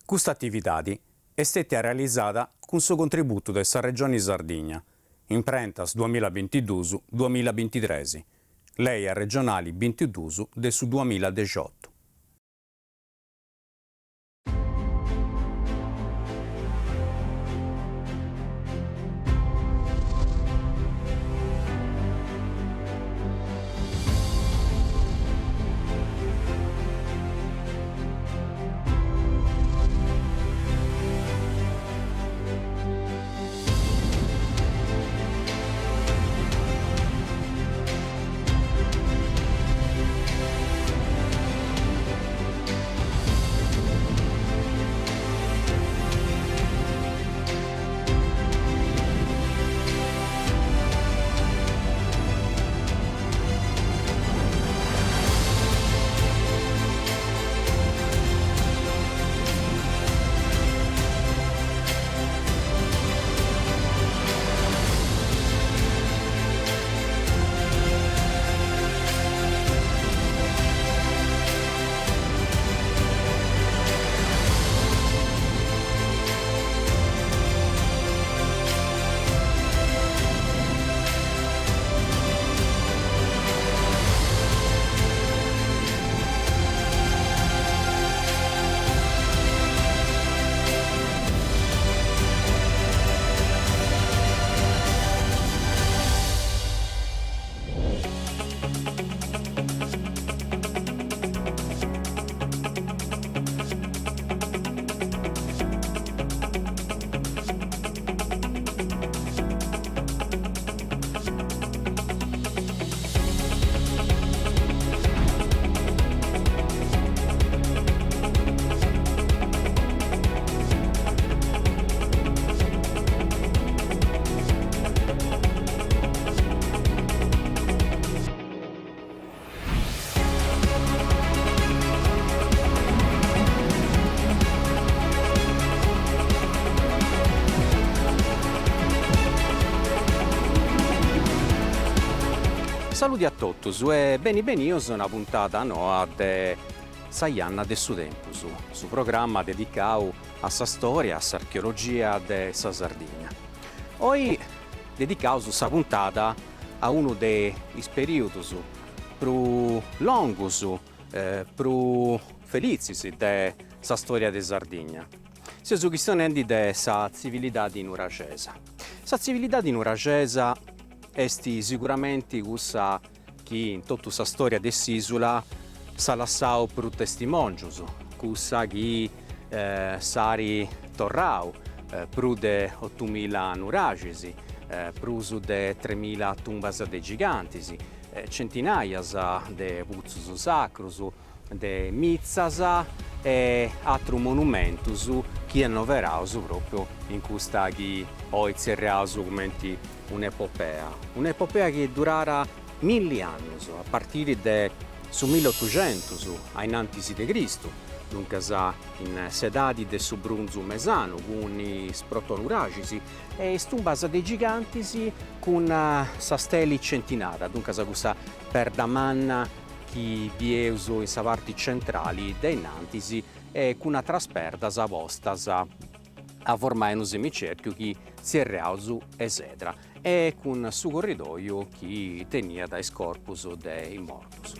Questa attività è stata realizzata con il contributo della Regione Sardegna, in prentas 2022-2023, lei è regionali 22 del 2018. Saluti a tutti e beni io sono una puntata de Saianna de su Tempus, su programma dedicato a sa storia, a sa archeologia de sa Sardegna. Oggi dedicato sa puntata a uno dei periodi più lunghi, più felici de sa storia de Sardegna. Si su questione de sa civiltà nuragesa. Sa civiltà nuragesa esti sicuramente quella che in tutta la storia dell'isola s'ha lasciato per testimonios, quella che sari torrau, più di 8.000 nuragesi, più di 3.000 tumbas de giganti, centinaia di puzzi sacros, di mizzas e altri monumenti che hanno verato proprio in questa che oggi si è reato come un'epopea che durerà 1000 anni, a partire dal 1800 innanzi di Cristo, dunque in sedati del Subrunzu Mesano con i sprotonuragisi e stumbas dei giganti con sa steli centinata, dunque questa perdamanna che vieuso in sa parte centrali dei Nantisi e con una trasperta postas a formare un semicerchio che si è reato esedra e con su corridoio che tenia dai corpus dei mortus.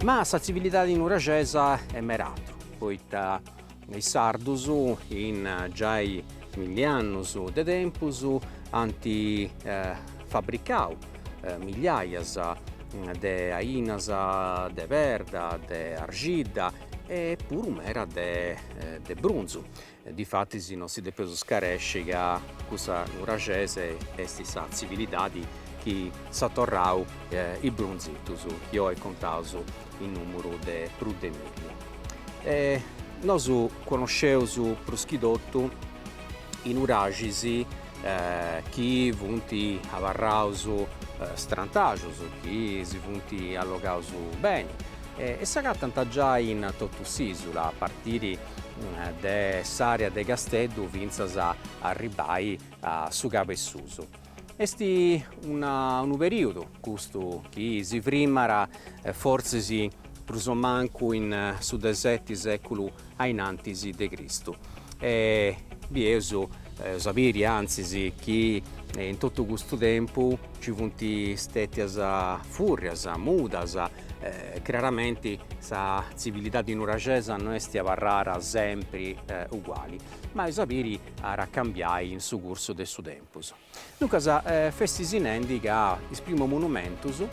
Ma la civiltà nuragesa è merato, poiché i sardus in già i 1000 anni de tempus anti fabbricau migliaia de ainas de verda, de argida e pure un'era de brunzu. Difatti non si deve scaresce che questa nuragese è sa civiltà che s'attorrau i brunzitus, che ho contato in numero de più de 1000. Noi conosciamo proschidotto i nuragisi che vunti avarraus strantagios, che si vunti allogaus bene, e s'agattanta già in tottuss'isula a partire de s'area de Casteddu finzas a arribai a su Capessusu. Esti unu periodu custu chi si primara forsis prus o mancu in su XVII seculu ainantis de Cristu. Biesu sapiri anzis chi in tutto questo tempo ci funt stetias furrias, mudas, chiaramente sa civiltà di Nuragesa non est a parrara sempre uguali, ma i sapiri a cambiare in su corso de su tempus. Dunque, festisinenti che is primo monumentus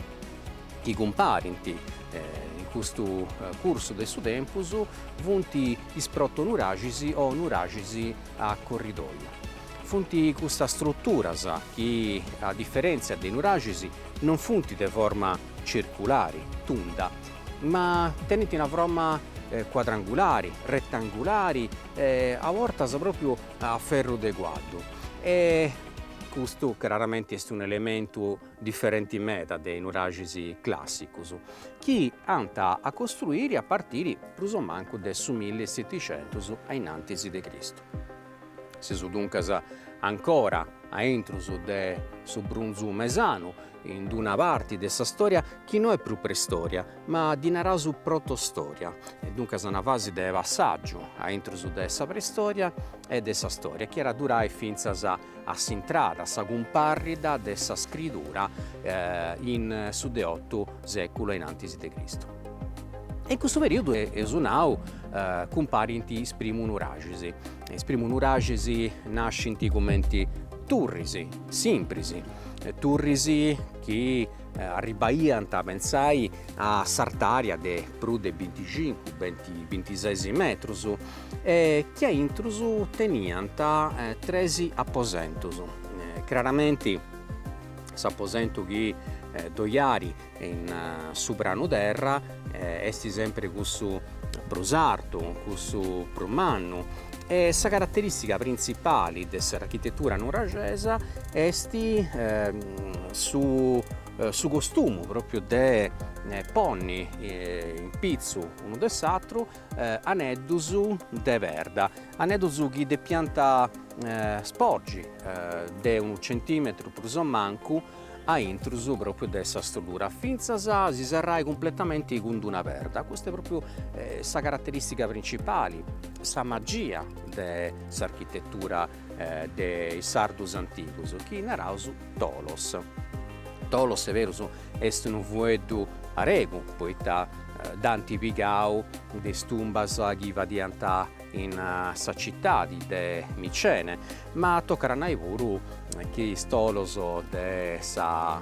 chi comparenti in questo corso de su tempus funt is proto-nuragisi o nuragisi a corridoio. Funt questa strutturas che, a differenza dei nuragisi, non funt de forma circolare, tunda, ma tenenti una forma quadrangolari, rettangolari, a vortas proprio a ferro de guaddu. E questo chiaramente è un elemento differente meta dei nuragisi classicus, che anta a costruire a partire plus o manco del 1700 ainantis de Cristo. Si su duncas ancora a intrus de su Brunzu Mesanu, in una parte dessa storia che non è più preistoria, ma di narasu protostoria. E dunque una fase di passaggio a intrus dessa preistoria e dessa storia, che era durai finzas a s'intrada, sa comparrida dessa scrittura in su de 8 secolo ainantis de Cristo. E in questo periodo esunau comparenti is primu nuragisi. Is primu nuragisi nascenti commenti turrisi, simprisi, turrisi che arribaiant a pensai a sartaria de più de 25-26 metrus e che a intrus teniant 13 apposentus. Chiaramente s'apposento che doiari in suprano terra esti sempre cussu prosartu, cussu prumannu e sa caratteristica principale dell'architettura nuragesa esti su costume proprio de ponni in pizzu uno de s'altru aneddusu de verda, aneddusu chi de pianta sporgi de 1 centimetro prus o mancu a intrusu proprio dessa struttura, finzas si sarrai completamente con una verda. Questa è proprio sa caratteristica principale, sa magia dessa architettura dei sardus anticus, che naraus tolos. Tolos, è vero, est un fueddu aregu, poeta d'antipigau de stumbas chi vadiant in sa città de Micene, ma toccaranai puru che stolos de sa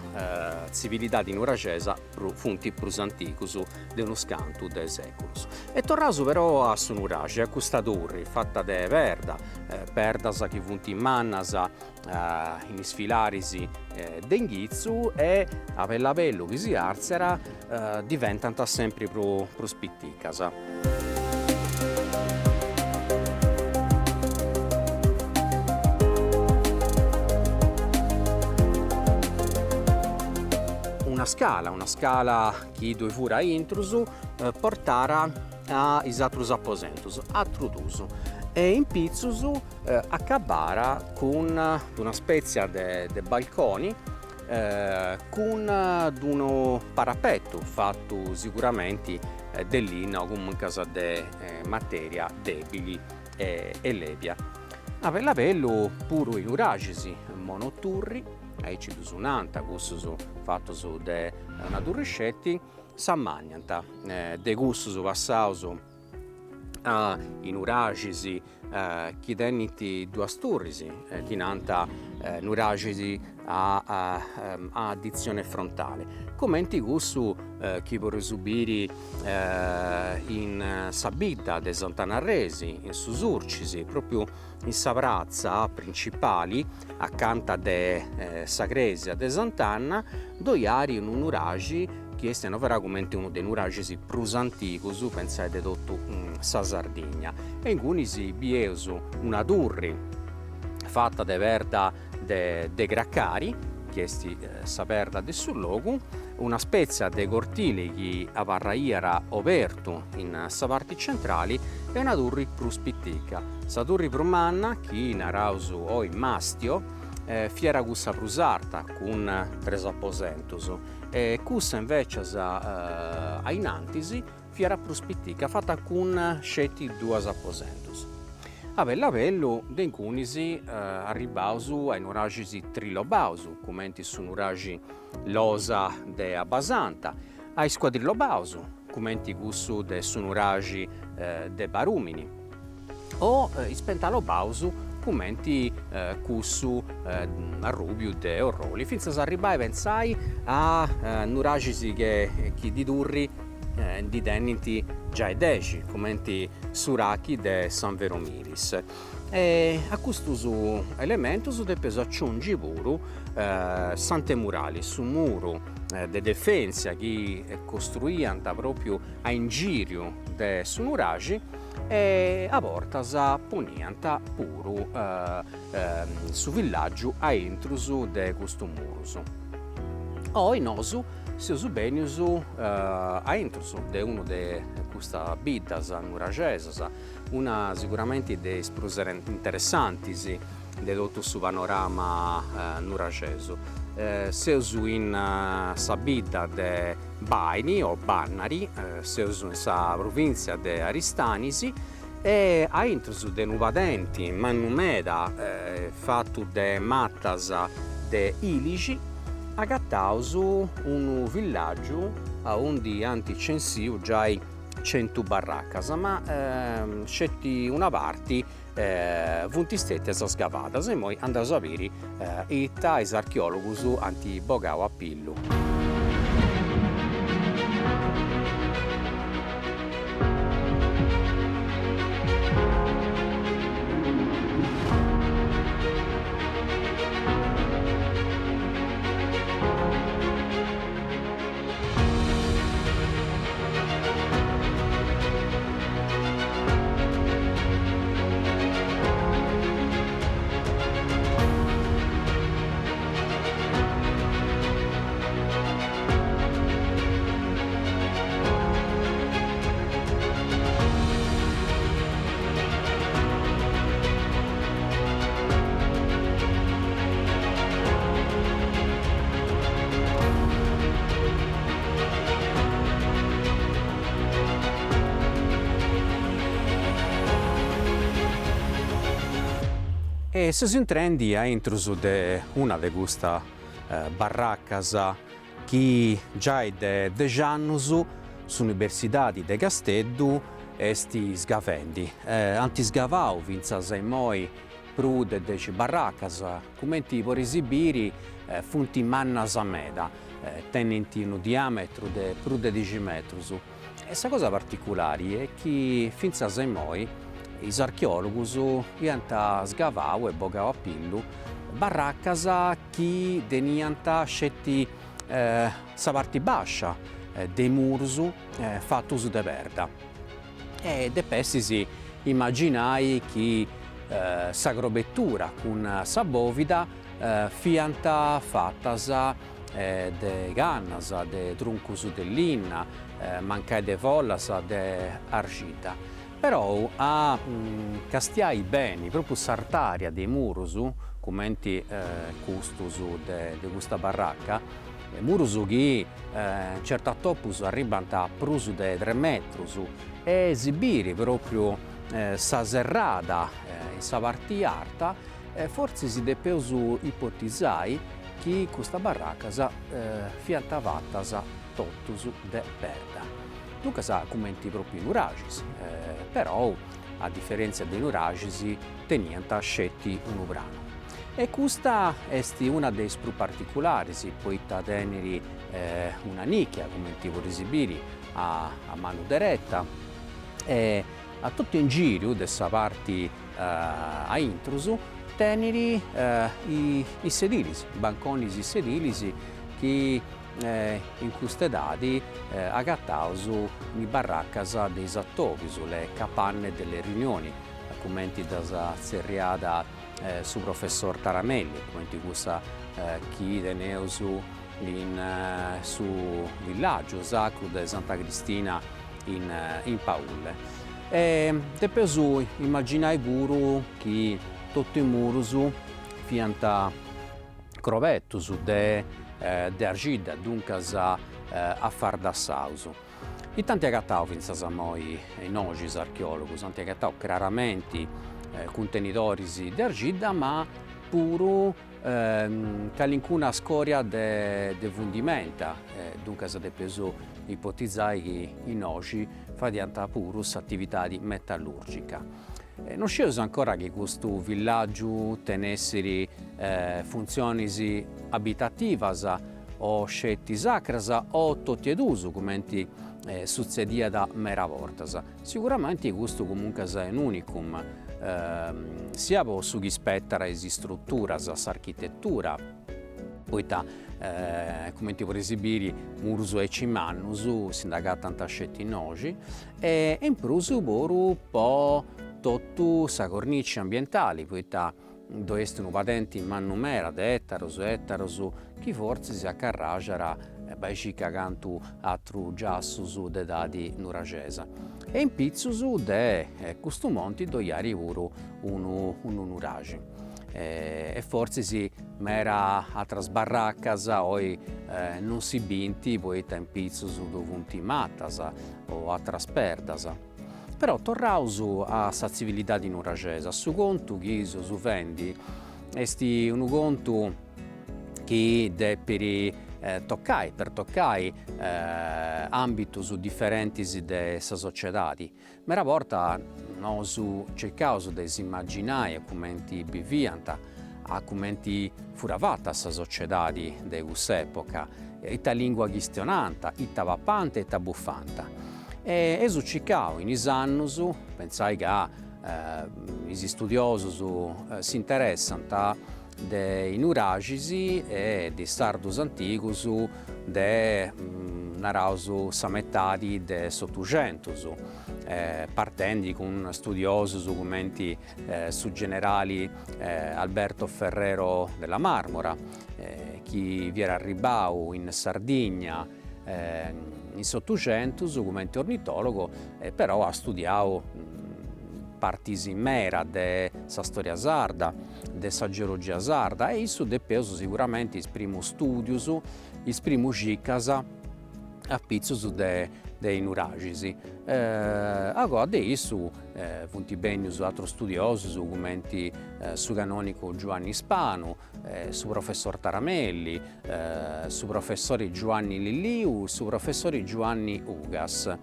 civiltà di Nuragesa funti prus anticus de uno scantu de seculus. E torrasu però a su Nurage, a custa torri fatta de verda, perdas che funti mannas in isfilarisi d'Enghizzu e a pellapello che si arzera diventant sempre pro spitticas. Una scala che dove fura intrusu portara a isatrus apposentus, atrudusu. E in pizzusu accabara con una specie de balconi con uno parapetto fatto sicuramente dell'inna o comunque de materia debili e lebia. A pellapello puro in uragisi monoturri, aicidus un'anta, cussus fattus de una turriscetti, s'ammagnant, de cussus passaus a in uragisi chi teniti duas turrisi, chinanta nuragisi a addizione frontale. Commenti cussu chi vorrei subire in Sabita de Sant'Anarresi, in Susurcisi, proprio in sa prazza principali, accanto de Sagresia de Sant'Anna, doiari in un uragi che stiano veramente uno dei nuragisi prus anticus, pensate tutto sa Sardegna. E in cui si biesu una turri fatta de verda de Graccari, che esti sa perda de sul logo, una spezia de cortili che avarraiera obertu in sa parte centrali e una turri prus pittica. Sa turri pru manna, chi narausu oi mastio, fiera cussa prus arta, cun 3 apposentus, e cussa invece in antisi fiera prus pittica, fatta cun scetti 2 apposentus. A Bellavelu, de cunisi arribausu ai nuragisi trilobausu, commenti su nuragi losa de Abasanta, ai squadrilobausu, commenti cussu de su nuragi de Barumini, o ispentalobausu, commenti cussu a Rubiu de Orroli, finza s'arribai pensai a nuragisi che chi di Durri di Denniti già e 10, commenti Surachi de San Veromiris. E a questo elemento depeso aggiungi pure sante murali su muro de defensa che costruiano proprio a ingirio de su nuragi e a portas ponianta pure su villaggio a intrusu de questo muro. Oi nosu sius benius a intrusu de uno de questa biddas nuragesas, una sicuramente de prus interessantis de tutto su panorama nuragesu. Seus in sa bidda de Baini o Bannari, seus in sa provincia de Aristanisi, e a intrusu de nuvadenti mannumeda fattu de mattas de Iligi, agattausu un villaggio a undi anticensiu già 100 barraccas, ma scetti una parte vunti stette scavadas e poi andaus a veri ita is archeologus anti bogau a pillu. E se si intrendi a intrusu de una de questa barraccas che già è de 10 anni sull'Università de Casteddu esti sgafendi. Anti sgavau vinzas e moi pru de 10 barraccas, commenti por esibiri funti mannas a meda, tenenti un diametro de pru de 10 metri. E sa cosa particolare è che finzas e moi is archeologus iant sgavau e bogau a pillu barraccas chi teniant scetti sa parte bascia dei murus fattus de perda. E de pessis immaginai che s'agrobettura cun sa bovida fiant fattas de cannas, de truncus de linna, mancai de follas de argita. Però a castiai bene proprio s'artaria dei murus, commenti custus de questa barracca, murus che certa topus arribant a prus de 3 metri e esibiri proprio sa serrada in sa parte arta, forse si depeus ipotizzai che questa barracca fiant fattas totus de perda. Dunque sa commenti proprio i nuragis, però a differenza dei nuragis teniant scetti un brano. E questa è una dei più particolari, poiché tenere una nicchia, commenti vor esibiri, a mano diretta, e a tutto in giro dessa parte a intrusu tenere i sedilisi, i banconi e sedilisi che in queste dati agattausu in barraccas dei attovis, le capanne delle riunioni, commenti da serriata su professor Taramelli, commenti questa chi teneusu su villaggio sacro di Santa Cristina in Paulle. E depesu immaginai pure che tutti i muri fianta crovettus de argilla, dunque a far da sauso. I tanti agattau finzas a noi i nogis archeologos, tanti agattau chiaramente contenitori di argilla, ma pure qualcuna scoria de fundimenta, dunque depesu ipotizzare che i nogi fadianta pure attività metallurgica. Non sceso ancora che questo villaggio tenesse funzioni abitative o scetti sacras o tutti ed uso, come succedia da mera volta. Sicuramente questo comunque è un unicum, sia su chi spetta le strutture, l'architettura, poi come ti puoi esibire murso e cimannus, sindaga tanta scetti nogi, e in prusu boru po' tutto sa cornice ambientali, poi dove est patente in mannumera de ettaros, chi forse si accarragera baici cantu altru giassus de dadi nuragesa. E in pizzus de custumonti doiari puru unu nuragi. E forse si mera atras barraccas oi non si binti poi in pizzus dovunti mattas o atras perdas. Però torraus a sa civiltà di nuragesa, su contu chi su vendi est unu contu chi deperi toccai ambitus differenti de sa sociedade. Mera volta nos cercaus de immaginare come viviant, a come fura fatta sa sociedade de quell'epoca, ita lingua chistionanta, ita vappante, ita buffanta. E su cercau in is annus, pensai che i studiosos si interessano dei nuragis e di sardus antigus de naraus sa metadi de s'Ottogentus, partendo con studiosos come su generali Alberto Ferrero della Marmora, chi vi era arribau in Sardegna in s'Ottogentus come ornitologo, però ha studiato partis in mera de sa storia sarda, de sa geologia sarda, e issu depeus sicuramente is primus studios, is primus gicas a pizzus de nuragis. Agora de issu funt benius atros studiosos come su canonico Giovanni Spanu, su professor Taramelli, su professore Giovanni Lilliu, su professore Giovanni Ugas,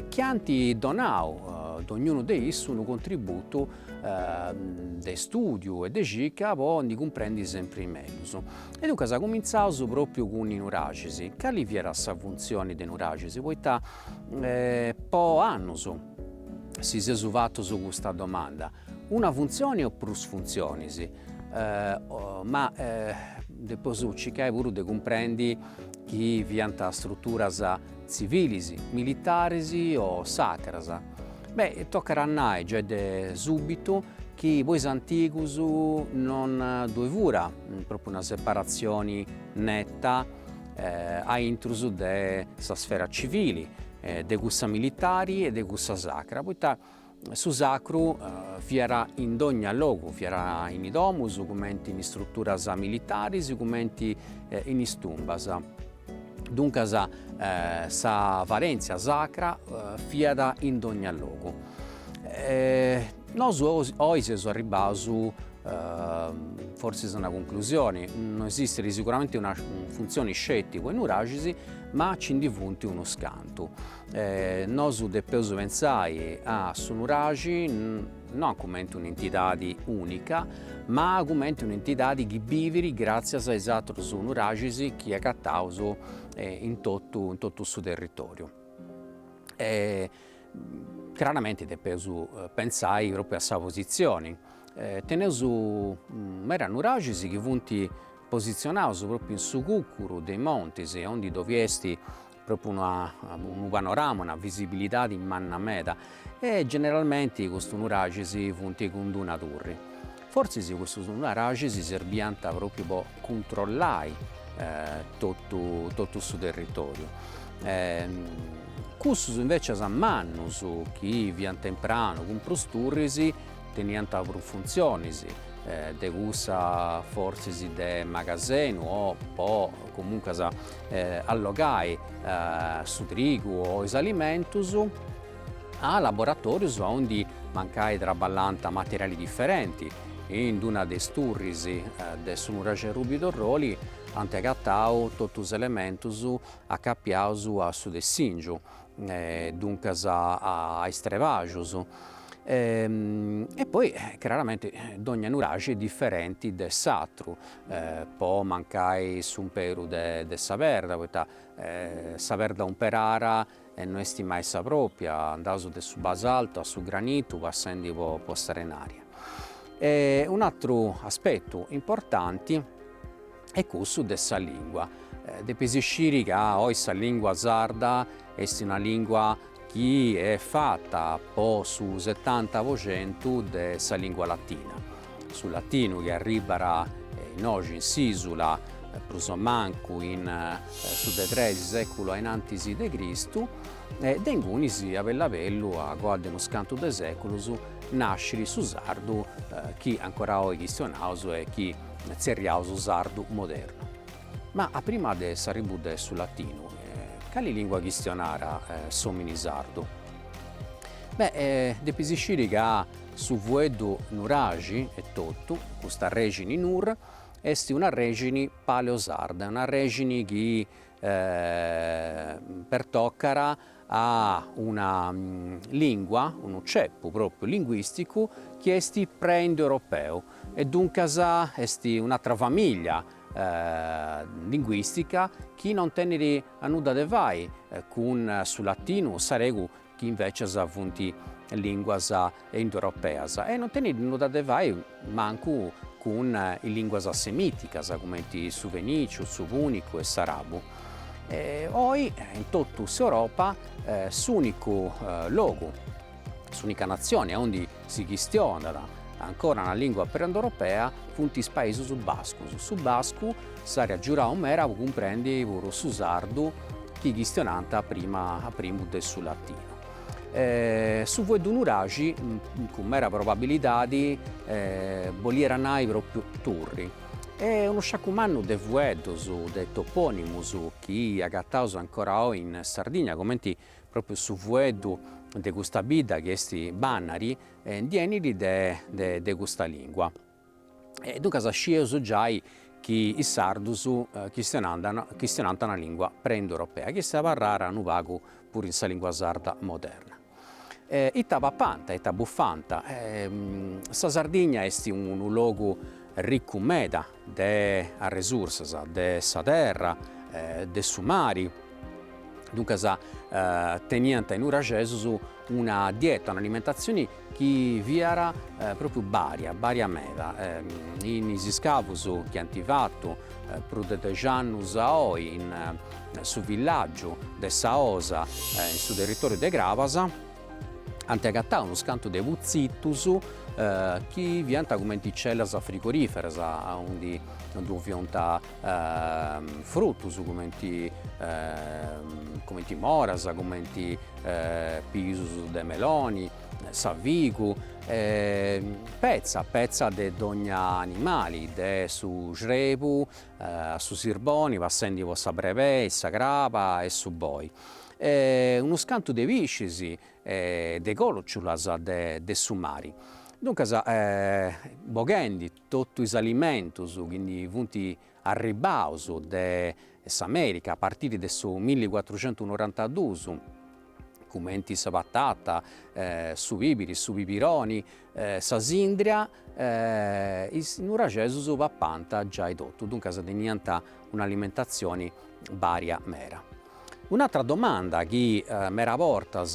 che hanno donato ognuno di issu un contributo di studio e di gica per comprendere sempre meglio. E dunque si è cominciato proprio con i nuragis. Quali era la funzione dei nuragis? Poiché po' annus si è fatto su questa domanda. Una funzione o più funzioni? Ma poi cercai pure di comprendere che vi hanno strutture civili, militari o sacras. Beh, toccherà a già subito che voi antichi non dovevano proprio una separazione netta a intrus della sfera civile, de gussa militari e de gussa sacra. Poiché su sacro fiera in ogni luogo, fiera in domus, come in strutture militari, come in tumbas. Dunque sa valenza sacra fiera in ogni luogo. Noi oggi siamo arrivati forse è una conclusione, non esiste sicuramente una funzione scettica in nuragis, ma ci indifunti uno scanto. Noi dobbiamo pensare a su nuragi non come un'entità unica, ma come un'entità che vive grazie ai altri nuragis che è cattauso in tutto il suo territorio. Chiaramente dobbiamo pensare proprio a questa posizione. Tenesu mera nuragis che funt posizionati proprio in su cuccuru dei monti, onde doviesti proprio un panorama, una visibilità in manna meda, e generalmente questi nuragis funt con una torre. Forse questi nuragis serviano proprio per controllare tutto su territorio. Cussus invece mannus chi vian temprano con prosturrisi teniant puru funzionis, de cussa forsis de magasenu o comunque allogai su trigu o is alimentus a laboratorios onde mancai traballant materiali differenti. In una de sturris de su nuraghe Rubido Roli ant agattau totus os elementus accappiaus a su dessingiu, duncas a istrevagius. E poi chiaramente d'ogni nuraghe differenti de s'atru, po mancai s'umperu de sa verda, poita sa verda umperara non est mai sa propria, andaus de su basalto a su granitu passendi po stare in aria. Un altro aspetto importante è cussu de sa lingua. Depis iscire ca oi sa lingua sarda est una lingua chi è fatta po su 70% de sa lingua latina. Su latino che arribara noci in s'isula prus o mancu su de 13 seculu ainantis de Cristu, dengunis a bellu a guarda uno scantu de seculus nascere su sardu chi ancora oggi chistionaus e chi zerriaus su sardu moderno. Ma a prima de s'arribu su latino, cali lingua chistionara somini sardu? Depis iscire ca su fueddu nuraghi e totu, custa regini nur, est una regini paleosarda, una regini chi pertoccara a una lingua, un ceppu proprio linguisticu che est pre-indoeuropeo e duncas est un'altra famiglia linguistica chi non teneri a nuda de vai con su latino saregu chi invece funt linguas indoeuropeas e non teneri nuda de vai mancu con i linguas semiticas come su veniciu, su punicu e s'arabu. Oggi in tutta Europa s'unico luogo, s'unica nazione onde si chistionara ancora una lingua pre-indoeuropea funt is paesus bascus. Su bascu s'area giurau mera comprendi puru su sardu chi chistionant a primu de su latino. Su fueddu nuraghi, con mera probabilidade, boliera nai proprio turri. E uno sciacumannu de fueddus, de toponimus, chi agattaus ancora oggi in Sardigna, commenti proprio su fueddu de custa bidda che est Bannari, dienidi de custa lingua. Dunque scideus giai chi i sardus chistionant una lingua pre-indoeuropea, che sa parrara unu pagu pure in sa lingua sarda moderna. Ita pappanta, ita buffanta, sa Sardigna est un logu riccu meda de a resursas, de sa terra, de su mari. Dunque teniant in nuragesus una dieta, un'alimentazione che viara proprio varia meda. In is scavus che hanno fatto più di 10 anni a oggi su villaggio de Saosa, in su territorio de Gravasa, hanno agattato uno scanto de puzzitus chi vianta come cellas frigoriferas, onde vianta fruttus come moras, come pisus de meloni, savigu, pezza de ogni animali, de su srepu, su sirboni, passendi po sa brevè, sa grapa e su boi. Uno scanto de piscis, de colciulas de su mari. Dunque, boghendi totu is alimentus, quindi funt arribaus de s'America a partire de su 1492, come sa patata, su pibiri, su pipironi, sa sindria, is nuragesus pappanta già totu, dunque teniant un'alimentazione varia mera. Un'altra domanda che mera portas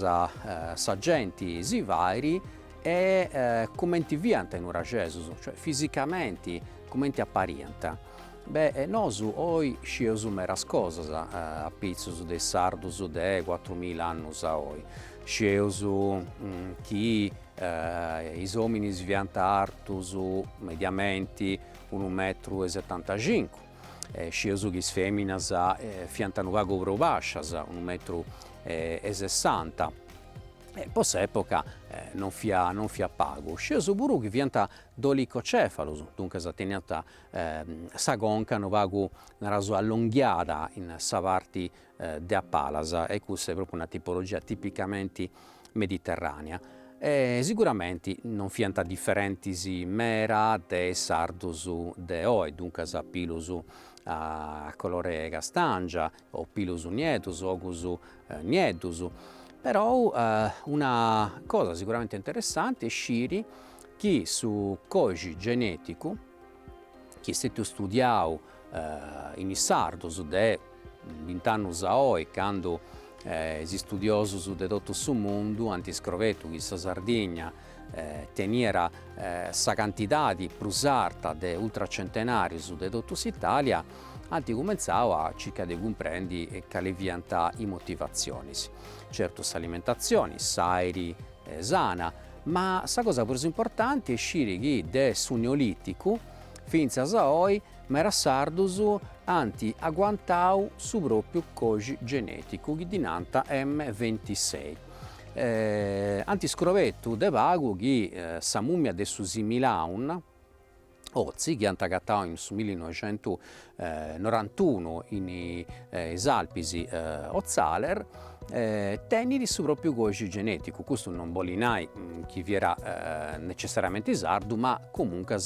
sa gente si vairi è come viant in nuragesus, cioè fisicamente come appariant. Nosu oggi scideus meras cosas a pizzus de sardus de 4000 anni a oggi. Scideus chi is hominis viant artus mediamente 1,75 m. sciusu che feminas fiantano vago probascias, 1,60 m. Post-epoca non fia pago. Sciusu puru che fianta dolicocefalus, dunque teniata sa conca no vago naraso allunghiata in sa parte de Appalasa, e questa è proprio una tipologia tipicamente mediterranea. Sicuramente non fianta differenti mera de sardus de oi, dunque sa pilus a colore castangia o pilus nietus, ogus nietus. Però una cosa sicuramente interessante è sciri che su codice genetico che è stato studiato in sardus de 20 anni a oggi, quando gli studiosi di tutto il mondo hanno scoperto che la Sardegna teniera sa quantità di prusarta di ultracentenari di tutta l'Italia, hanno cominciato a cercare di comprendere quali viantano le motivazioni. Certo, l'alimentazione, sairi, sana, ma la cosa più importante è che del Neolitico fino a oggi mera sardus hanno agguantato su proprio codice genetico che dinanta M26. Hanno scoperto de vago che sa mummia de su Similaun Ozzi, che hanno agattato nel 1991 in Alpisi Ozzaler, tenere su proprio codice genetico. Questo non bolinai che vi era necessariamente sardo, ma comunque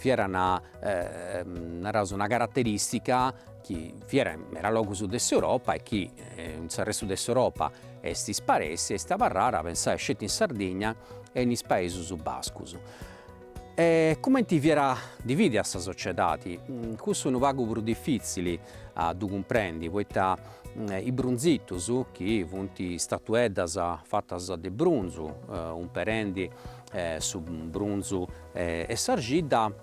era una caratteristica che era locus dell'Europa e che nel resto dell'Europa esti sparesse e stava rara a pensare scelti in Sardegna e nei paesi bascus. Come ti viene divide questa società? Questo è un vago più difficile a comprendere, poiché i brunzitus, che sono statuette fatte di brunzo, un perendi su brunzo e sargida,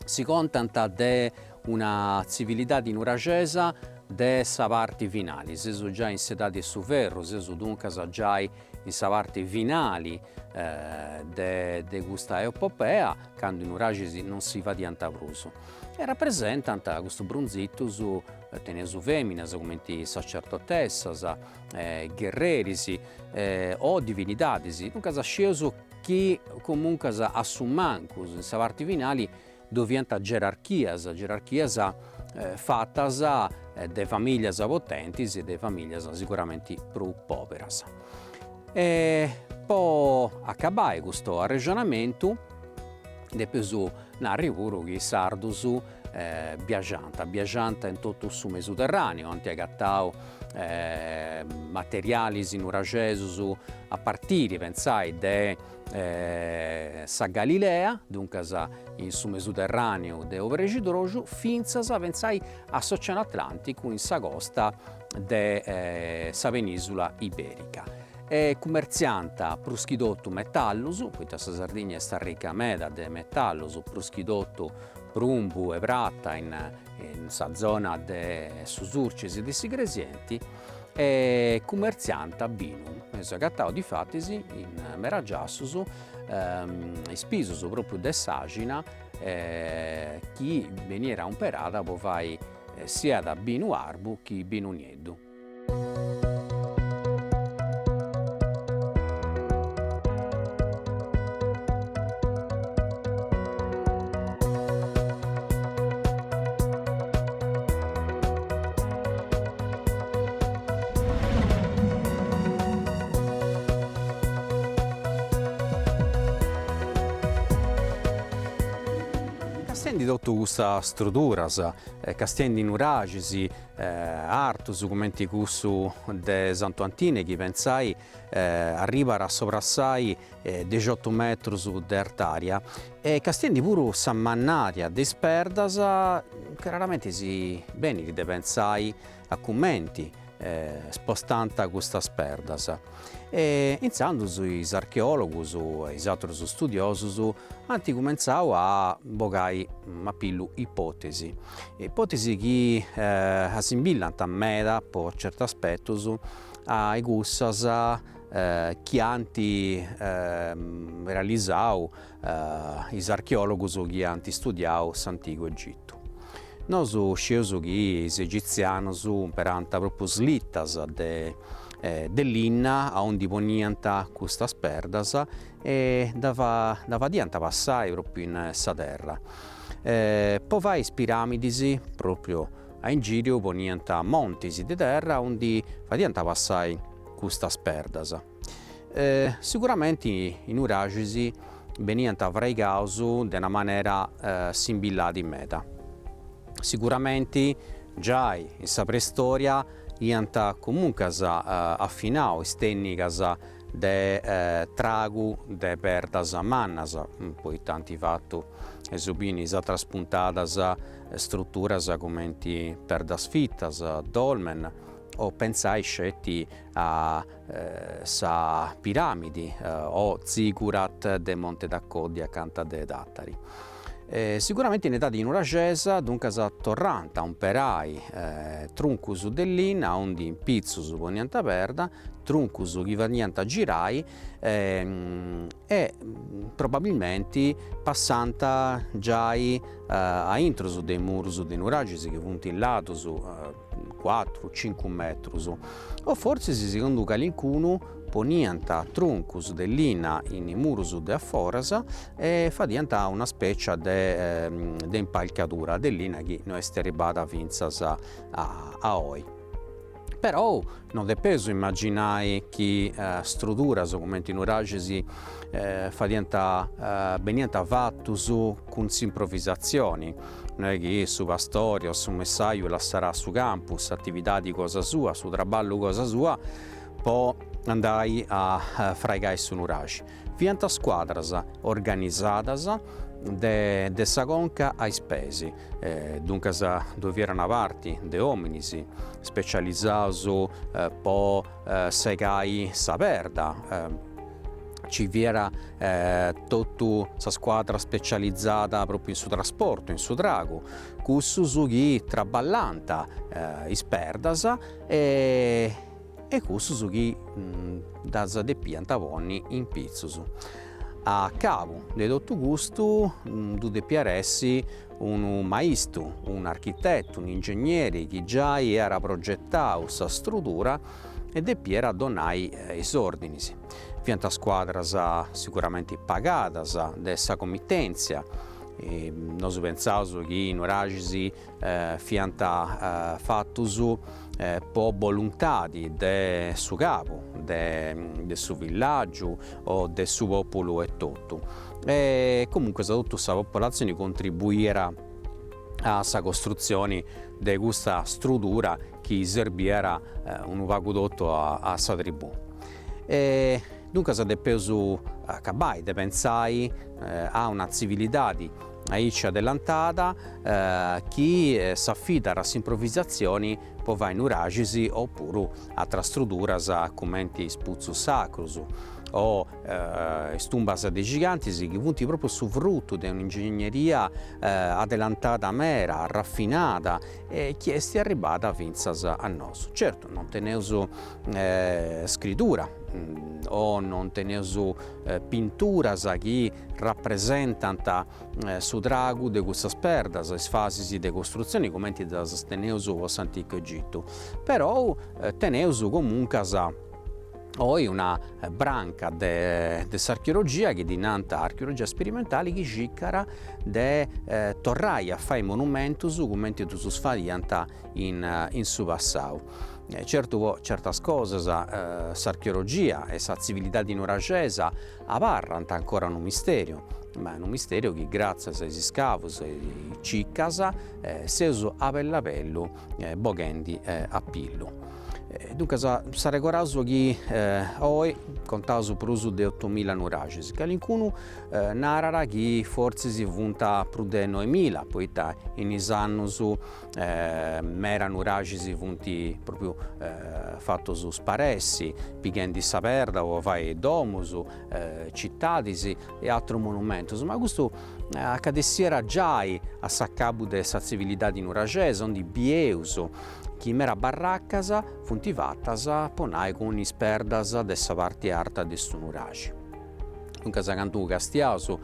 si contano di una civiltà nuragesa de sa parte finali, se sono già insedati su ferro, se sono dunque già in sa parte finali de questa epopea, quando in uragesi non si va di antavruso. E rappresentano questo brunzitto su tenesu feminas, come sacerdotessas, guerrerisi o divinidadisi, dunque sceso che comunque assumancus in sa parte finali dovianta gerarchias fattas de famiglie potenti e de famiglie sicuramente più poveras. Poi accabai questo ragionamento, dopo narri pure che i sardus viaggianta in tutto il Mediterraneo, hanno agattato materiali nuragesus a partire, pensai, da sa Galilea, dunque in su Mediterraneo de Ovregidrogiu, finzas pensai all'Oceano Atlantico in sa costa de sa penisola iberica. Commercianta pruschidotto metallus, poiché sa Sardegna sta ricca meda de metallus, pruschidotto prumbu e pratta in sa zona de Susurcesi e de Sigresienti, e commercianta binum. Agattao di fattisi in meragiassus ispisus proprio de sagina chi veniera imperata può fare sia da binu arbu che binu nieddu. Castendi tutta questa struttura, castendi nuragisi, artus, come questo de Santo Antine, che pensai arriva a soprassai 18 metri di artaria, e castendi pure sammannaria de sperdas, chiaramente si bene che pensai a commenti spostanta questa sperdas. E iniziando gli archeologi e gli altri studiosi hanno cominciato a bogare una pillu ipotesi che assimilano a meda per certi aspetti ai gussas che hanno realizzato gli archeologi che hanno studiato l'antico Egitto. Nosu sciusu chi is egizianus imperant proprio slittas dell'inna a onde poniant custas perdas e da fadiant passare proprio in sa terra. Poi vai is piramidis proprio a in giro poniant montis de terra onde fadiant passare custas perdas. Sicuramente in uragisi veniant fraigaus de una maniera simbillada in meta. Sicuramente già in sa preistoria iant comunque affinau is tecnicas de tragu de perdas mannas, poi tanti fattu e subini sa traspuntadas strutturas comenti perdas fittas, dolmen, o pensai scetti a sa piramidi o zigurat de Monte d'Accoddi accanto de Dattari. Sicuramente in età di nuragesa duncas torrant a umperai truncus dell'inna onde in pizzus poniant perda, truncus chi veniant a girai e probabilmente passant giai a intrus dei murus de nuragis chi funt in latus 4-5 metrus, o forse si conduca l'incunu poniant truncus dell'inna in murus de afforas e fadiant una specie de impalcatura dell'inna chi non est arribata finzas a oi. Però non depeso immaginare chi strutturas comente in uragisi veniant fattus cun s'improvvisazioni. Non è che su pastorio, su messaggio lascerà su campus, attività di cosa sua, su traballo cosa sua, poi andai a fraigare su nuragi. Fiant squadras organizzadas de sa conca ai spesi, dunque dove erano parti de hominis specializzados po segai sa perda. Ci viera tutta sa squadra specializzata proprio in su trasporto, in su tragu, cussus chi traballant is perdas e cussus chi das depiant ponni in pizzus. A capo de totu custu du depiat essi un maistru, un architetto, un ingegnere chi già era progettau sa struttura e depiat donai is ordinis. Fiant squadras sicuramente pagadas de sa committenzia. Nosu pensaus chi in uragisi fiant fattus po volontadi de su capo, de su villaggio o de su popolo e tutto. E comunque tutta sa popolazione contribuiera a sa costruzione de questa struttura chi serviera un vagudotto a sa tribù. Dunque sa depesu accabai de pensai a una civilidade aici adelantada chi s'affida a improvvisazioni poi va in uragisi oppure a strutturas commenti spuzzus sacrus o stumbas de gigantis che punti proprio su frutto di un'ingegneria adelantata mera, raffinata e che è arrivata finzas a nos. Certo, non teneus scrittura o non teneus pinturas chi rappresentant su tragu de questas perdas, is fasis de costruzione come das teneus vos antico Egitto, però teneus comuncas poi una branca de s'archeologia che dinanta archeologia sperimentale che scicara de torrai a fare monumentus come sus fadiant in su passau. Certo, certas cosas s'archeologia e sa civiltà nuragesa aparrant ancora un misterio, ma è un misterio che grazie ai scavos e ciccas seus a pellapellu boghendi a pillu. Dunque sare coraso che oggi contaus prus de 8.000 nuragis, che alincunu narara che forse si funta più de 9.000, poiché in is annus mera nuragis funti proprio fattos sparessi, pighendi sa perda o fai domus, cittadis e altri monumentos, ma questo accadessiera già a s'accabu de sa civiltà nuragesa, onde bieus chi mera barraccas funti fattas ponai con is perdas de sa parte arta de stu nuragi. Dunque, cantu castiasu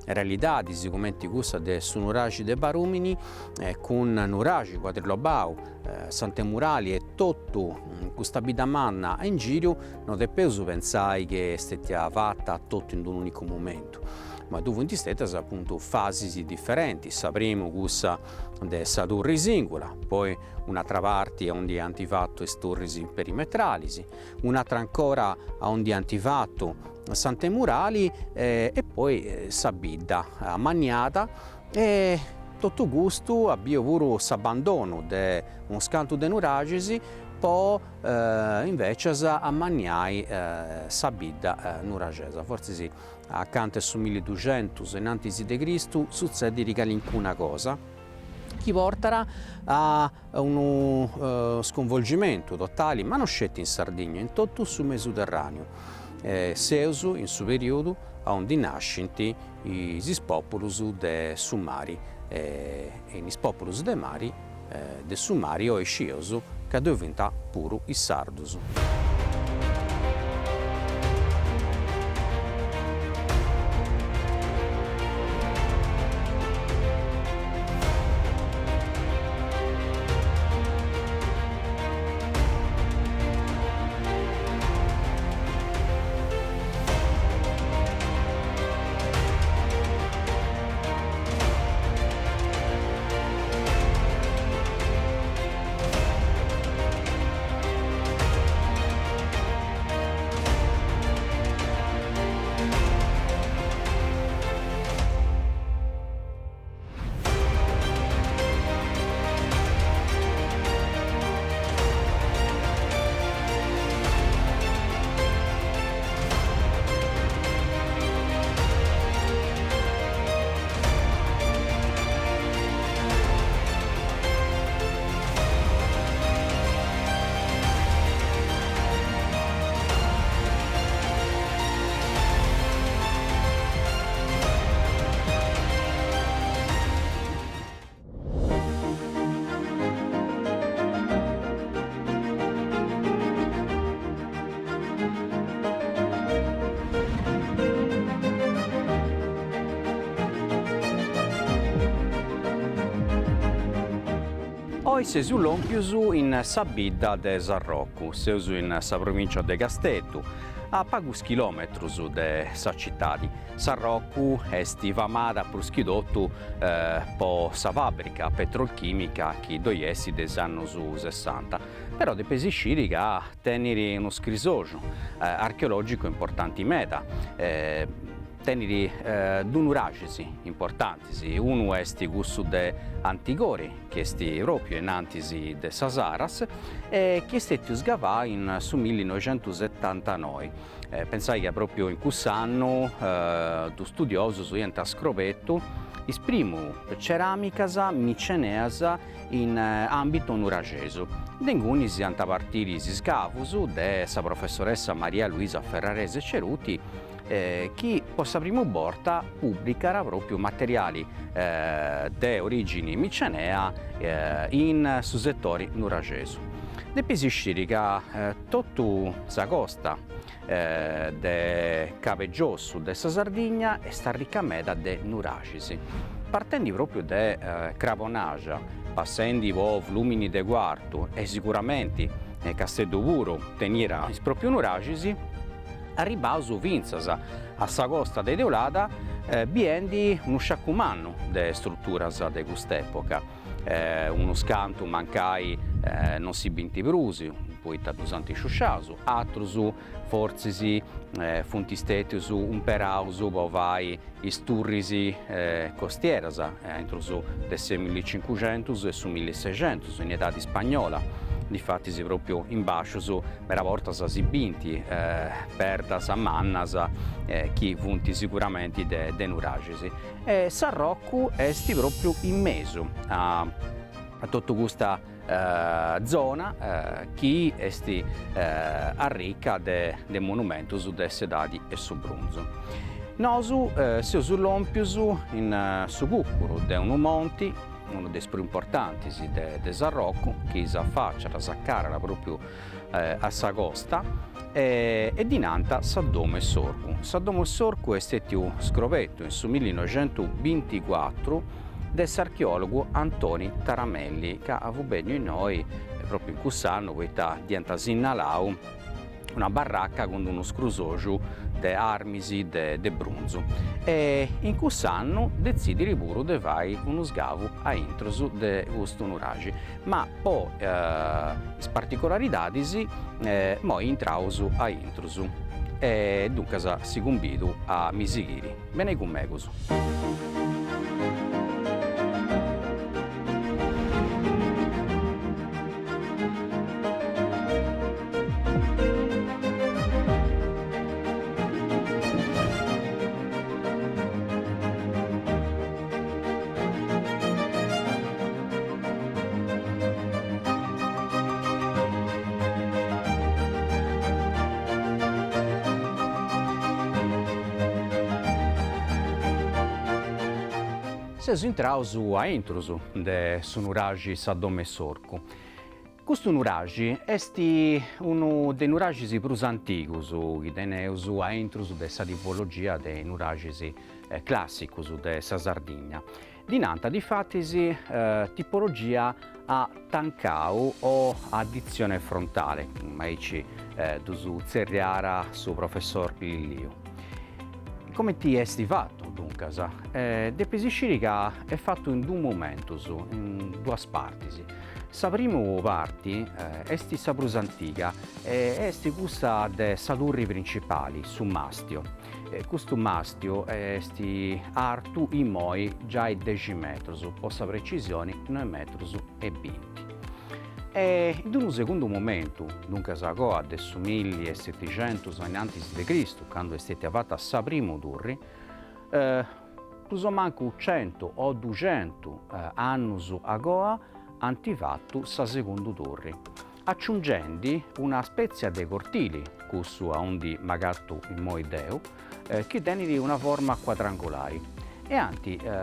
realidades commenti cussa de su nuragi de Barumini, con nuragi quadrilobau, sante murali e tottu questa bida manna in giro non depesu pensai che stettia fatta tutto in un unico momento. Ma tu vinti stetas appunto fasi differenti, sapremo questa de sa turri singula, poi un'altra parte onde antifatto e turrisi perimetralisi, un'altra ancora a onde antifatto sante murali e poi sa bidda magnata e tutto gusto abbia pure s'abbandono de un scanto de nuragisi poi invece a magnai sa bidda nuragesa. Forse sì, accanto su 1200 in antisi de Cristo succede una cosa che porterà a uno sconvolgimento totale, ma non scetti in Sardegna, in tutto sul Mediterraneo. Seusu in su periodo a onde nascenti i popolus de Sumari e i popolus de mari de Sumari o escioso che diventa puro i Sardus. Poi seisu lompiusu in sa bidda de Sarroccu, seusu in sa provincia de Castetu, a pagus chilometrus de sa cittadi. Sarroccu est famada pruschidottu po sa fabbrica petrolchimica chi doiessi des annos 60. Però de pesisciri che tenere uno scrisoggio archeologico importante in meta. Tenere due nuragisi importanti, uno è questo de Antigori, che è proprio in antisi de Sasaras, e che è stato sgavato in su 1979. Pensai che proprio in quest'anno tu studioso su enta scrovetto esprimo ceramicas miceneas in ambito nurageso. Denguni si antapartiri si scavus de sa professoressa Maria Luisa Ferrarese Ceruti, chi possa prima volta pubblicare proprio materiali di origini micenea in su settore nuragesu. Depois scirica tutta la costa de Caveggiosso de sa Sardegna e sta ricca meda de nuragisi. Partendo proprio da Cravonagia, passando po Flumini de Quartu e sicuramente Castello Puro tenera proprio nuragisi, arribau su Vinzas, a sa costa de Deulada, biendi uno sciaccumanno de strutturas de quest'epoca. Uno scanto mancai non si binti brusi, poi tadusanti sciusciasu, altru forzi funtistetius un perausu bovai isturrisi costieras, entro su del 1500 e su 1600 in età di spagnola. Difatti si proprio in bascio su per volta si binti perdas a mannas chi funti sicuramente de nuragisi. E Sarroccu esti proprio in mezzo a tutta questa zona chi esti arricca de monumentus de sedadi e su Brunzo. Nosu siu lompius in su Cuccuru de unu monti, uno dei più importanti de Sarroccu, che si affaccia, la saccara proprio a sa costa, e dinanta Saddome Sorcu. Saddome Sorcu è stato scoperto in 1924 dall'archeologo Antoni Taramelli, che ha avuto in noi, proprio in quest'anno, di Antasinnalau, una baracca con uno scrusoggio di armisi de brunzo. E in quest'anno decide di pure di fare uno scavo a introsu di questo nuragi. Ma poi, particolarità mo intrausu a introsu. E dunque si convido a Misighiri. Bene con me così. Siamo entrati a intrusu de su nuragi Saddome Sorcu. Questo nuragi è uno dei nuragi più antichi che teneus a intrusu della tipologia dei nuragi classici della Sardegna. Dinanta di fatti tipologia a tancau o addizione frontale, come ci dusu zerriara su professor Lillio. Come ti è fatto dunque? Depisci che è fatto in due momenti, in due parti. La prima parte è la più antica e è questa dei salurri principali, su mastio. Questo mastio è artu in moi già 10 metri, per la precisione 9 metri e 20. E in un secondo momento, dunque a del 1700 a.C., quando è stata fatta la prima torre, più o meno 100 o 200 anni ago hanno fatto la seconda torre, aggiungendo una specie di cortili, questo a undi magato in moideo, che tengono una forma quadrangolare, e hanno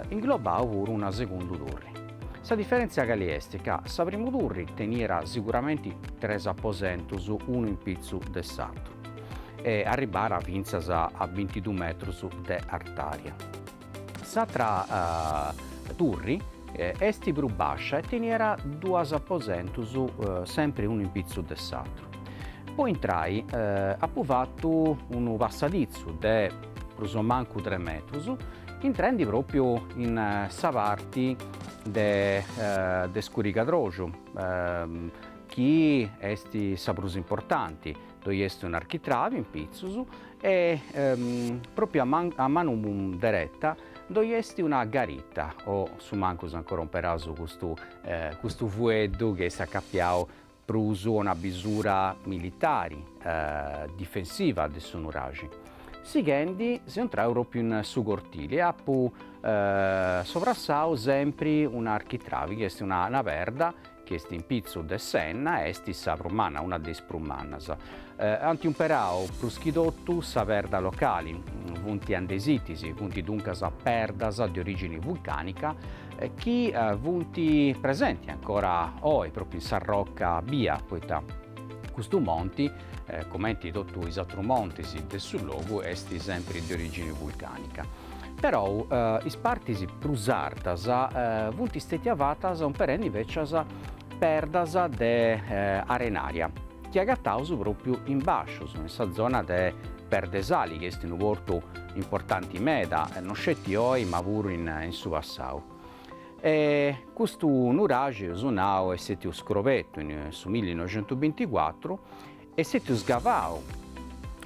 inglobato pure una seconda torre. La differenza che è che la prima torre teniera sicuramente 3 apposenti, uno in pizzo dell'altro, e arrivare fino a 22 metri di artaria. L'altra torre è più bassa e teniera 2 apposenti, sempre uno in pizzo dell'altro. Poi entrai ha fatto un passadizzo di più o meno 3 metri, entrando proprio in questa parte de scuricadrojo, che è la più importante, dove è un architrave in pizzus e proprio a mano diretta dove è una garitta, o su mancus ancora un peraso questo fueddo che si è accappiato per una misura militare, difensiva del suo nuragi. Seguendo si entra proprio in su cortile e ha sovrassato sempre un'architravi che è una verda che è in pizzo de senna e è sa prumana, una dei sprummanas. Anti un perao pruschidotto sa verda locali, punti andesitisi, punti dunque sa perdas di origine vulcanica, che punti presenti ancora oggi proprio in Sarrocca Bia, poiché questo monti, come tutti i altri monti del suo luogo, è sempre di origine vulcanica. Però i parti più sardas sono stati avati un perenne invece perdas de arenaria, che agattaus proprio in basso, nella zona de Perdesali, che è un porto importante in meda, non scetti oggi ma pure in su passato. E questo nurage è stato scoperto nel 1924 e è stato scavato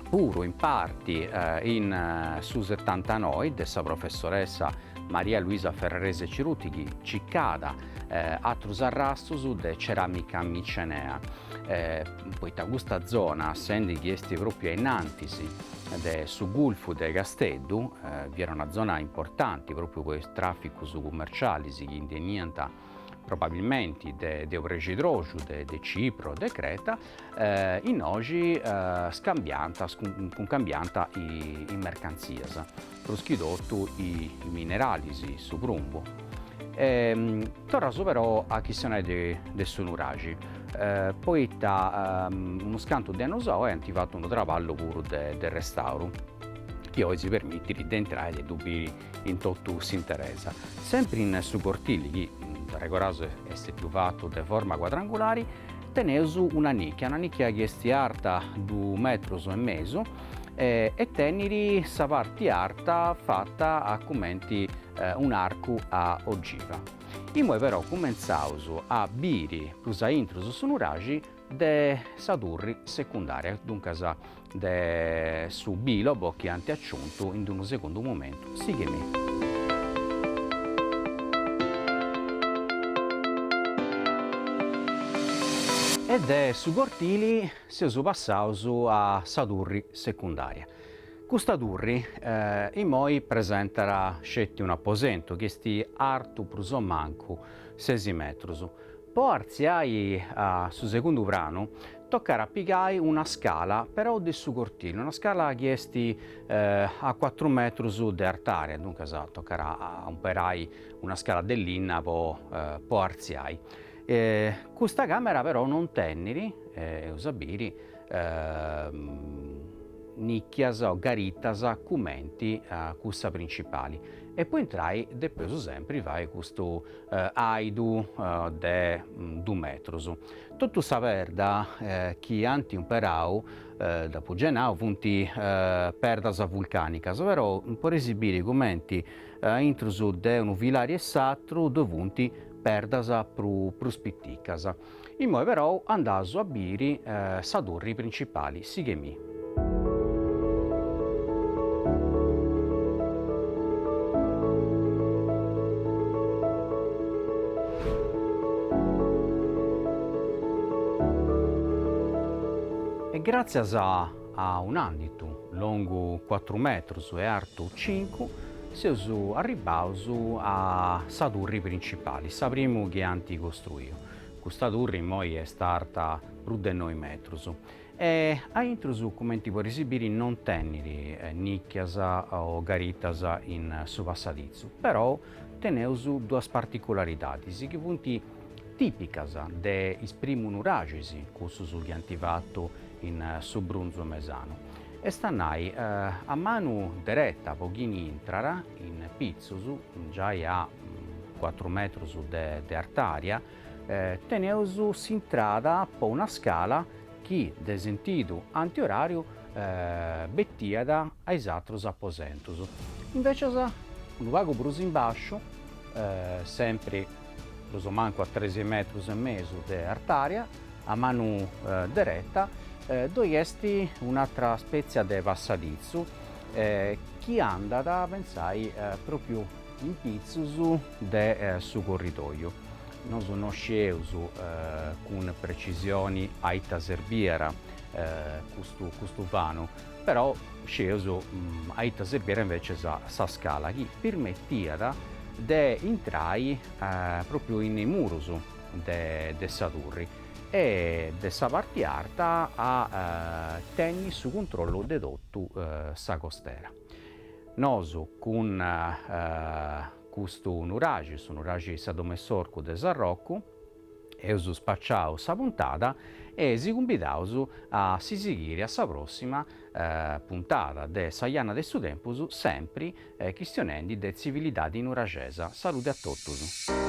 pure in parte in su 79 della professoressa Maria Luisa Ferrarese Ciruti, che ciccada altri arrastos di ceramica micenea. Poi da questa zona, essendo che è proprio in antisi sul Golfo di Casteddu, vi era una zona importante proprio per il traffico commerciale, che indenienta probabilmente di Euregidrogiu, di Cipro, di Creta, in oggi scambianta i mercanzie, proschidotto i minerali su Brumbo. Torna però a questione del suo nuragi. poi uno scanto di anno so e hanno fatto un traballo pure del restauro che oggi permette di entrare e dubbi in tutto si interessa. Sempre in su cortili, che da regolato è più fatto di forma quadrangolare, tenesu una nicchia che è alta 2,5 metri e tenere sa parte alta fatta a commenti un arco a ogiva. Imo però cominciamo a biri plus a intruso su nuragi de sadurri secondaria, dunque de su bilobo che hanno aggiunto in un secondo momento. Seguimi. Ed è su cortili si è passato a sadurri secondaria. Questa durri in moi presenterà scetti un apposento che sti artu pruso manco 6 metri. Poi arziai su secondo brano toccherà pigliare una scala però di su cortile, una scala che sti a 4 metri di artaria, dunque toccherà a un perai una scala dell'inna poi arziai. Questa camera però non tenneri, usabiri, nicchias o garitas commenti a cussa principali e poi entrai depeso sempre vai questo aidu de 2 metri. Tutto saperda che anti un perau da Pugenau funti perdas vulcanicas, ovvero un po' esibire commenti intrusu de un vilari esatto dovunti perdas pro spitticas. In mo però andaso a biri sadurri principali, sighemi. E grazie a un andito lungo 4 metri e alto 5, siamo arrivati a sadurri principali, sapremo che anti costruito. Questa durri poi è stata più di 9 metri. E a intrusu, come ti puoi esibire, non tenneri nicchias o garitas in su passadizzo, però teneus due particolarità, che punti tipicas de isprimu nuragisi, questo che hanno fatto in su Brunzo Mesano. E stannai a mano diretta pochini intrara in pizzusu, già a 4 metri di artaria, teneusu s'intrada po' una scala che, de sentido antiorario, bettiada ai altri apposentus. Invece un vago brus in basso, sempre preso manco a 13 metri e mezzo di artaria, a mano diretta, doiesti un'altra spezia di passadizzo che anda da pensare proprio in pizzusu de su corridoio. Non sono sceso con precisioni aita serbiera questo vano, però sceso aita serbiera invece sa scala che permettia di entrare proprio in murus de Sadurri e dessa parte alta a tenni su controllo de tutto sa costera. Noso con questo nuragi, su nuragi sadomessorco de Sarrocco, e uso spacciao sa puntata e si convidaus a si seguire a sa prossima puntata de Saiana de su Tempus, sempre questionendi de civilità di nuragesa. Salute a tutti.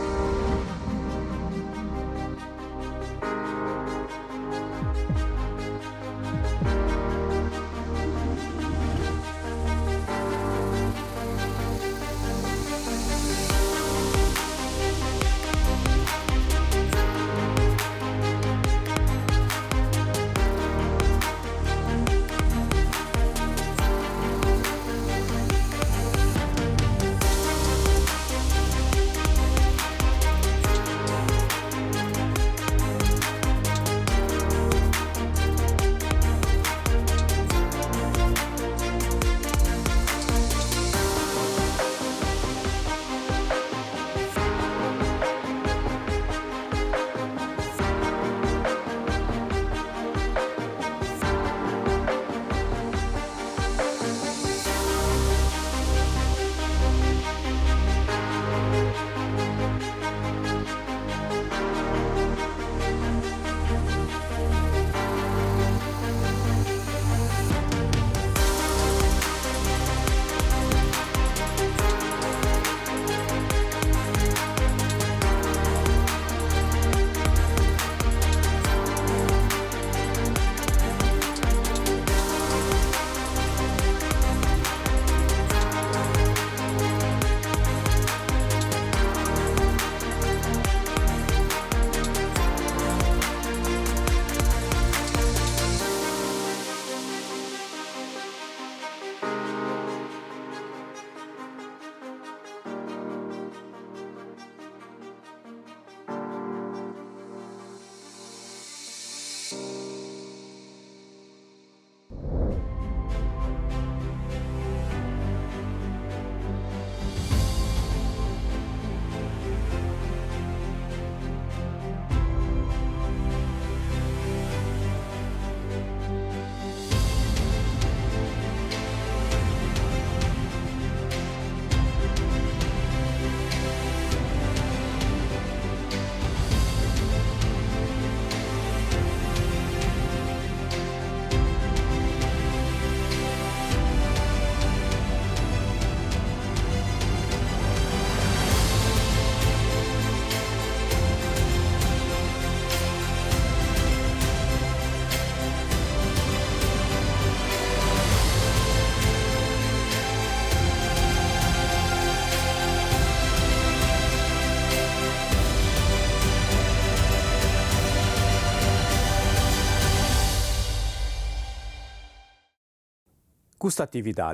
Questa attività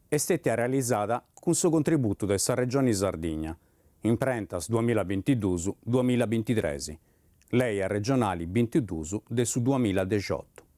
è stata realizzata con suo contributo della Regione Sardegna, in prentas 2022-2023, lei è regionali 22 del 2018.